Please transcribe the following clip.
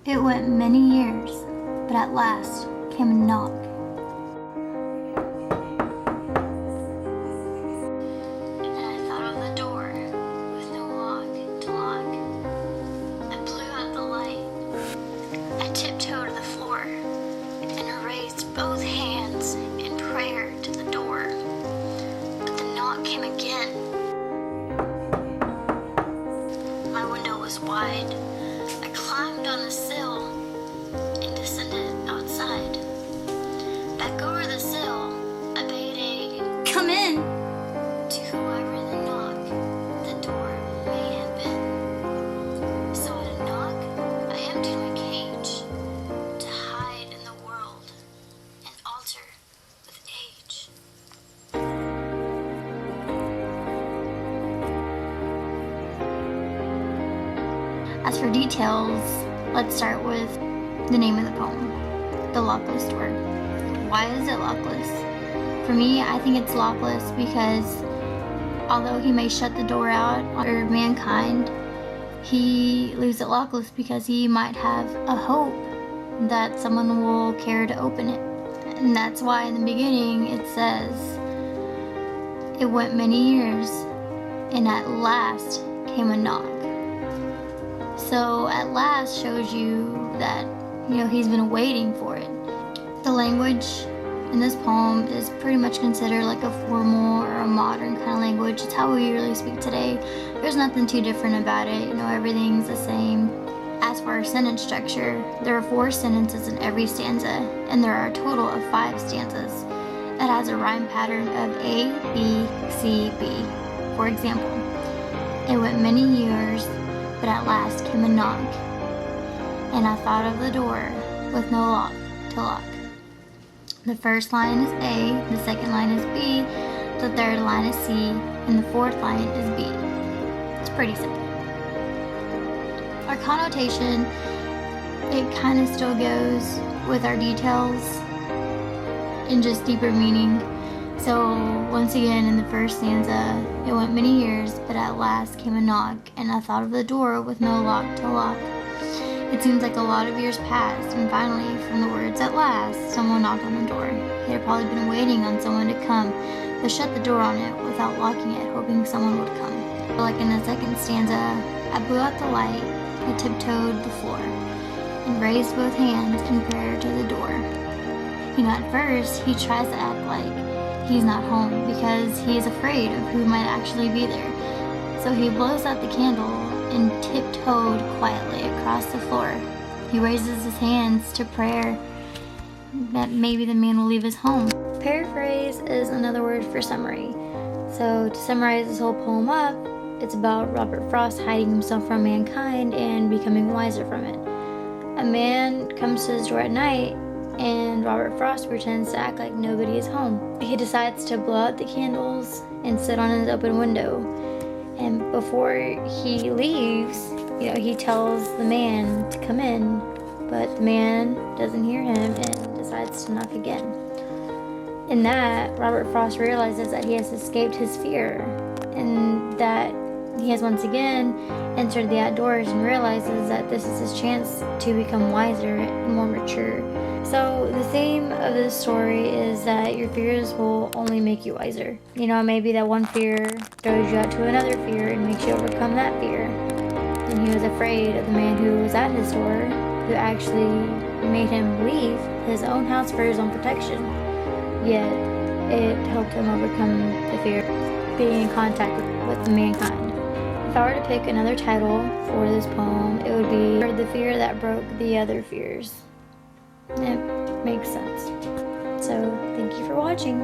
It went many years, but at last came a knock. And I thought of the door with no lock to lock. I blew out the light. I tiptoed to the floor and raised both hands in prayer to the door. But the knock came again. My window was wide. I climbed on the sill and descended outside. Back over the sill, I bade a "come in" to whoever the knock, the door may have been. So at a knock, I emptied my cage to hide in the world and alter with age. As for details, let's start with the name of the poem, The Lockless Door. Why is it lockless? For me, I think it's lockless because although he may shut the door out on mankind, he leaves it lockless because he might have a hope that someone will care to open it. And that's why in the beginning it says, it went many years, and at last came a knock. So at last shows you that, he's been waiting for it. The language in this poem is pretty much considered like a formal or a modern kind of language. It's how we really speak today. There's nothing too different about it. Everything's the same. As for our sentence structure, there are 4 sentences in every stanza, and there are a total of 5 stanzas. It has a rhyme pattern of A, B, C, B. For example, it went many years, but at last came a knock, and I thought of the door with no lock to lock. The first line is A, the second line is B, the third line is C, and the fourth line is B. It's pretty simple. Our connotation, it kind of still goes with our details and just deeper meaning. So once again, in the first stanza, it went many years, but at last came a knock, and I thought of the door with no lock to lock. It seems like a lot of years passed, and finally, from the words "at last," someone knocked on the door. He had probably been waiting on someone to come, but shut the door on it without locking it, hoping someone would come. Like in the second stanza, I blew out the light, I tiptoed the floor, and raised both hands in prayer to the door. At first, he tries to act like he's not home because he is afraid of who might actually be there. So he blows out the candle and tiptoed quietly across the floor. He raises his hands to prayer that maybe the man will leave his home. Paraphrase is another word for summary. So to summarize this whole poem up, it's about Robert Frost hiding himself from mankind and becoming wiser from it. A man comes to his door at night, and Robert Frost pretends to act like nobody is home. He decides to blow out the candles and sit on his open window. And before he leaves, he tells the man to come in, but the man doesn't hear him and decides to knock again. In that, Robert Frost realizes that he has escaped his fear, and that he has once again entered the outdoors and realizes that this is his chance to become wiser and more mature. So the theme of this story is that your fears will only make you wiser. Maybe that one fear throws you out to another fear and makes you overcome that fear. And he was afraid of the man who was at his door, who actually made him leave his own house for his own protection. Yet it helped him overcome the fear of being in contact with mankind. If I were to pick another title for this poem, it would be The Fear That Broke the Other Fears. It makes sense. So, thank you for watching.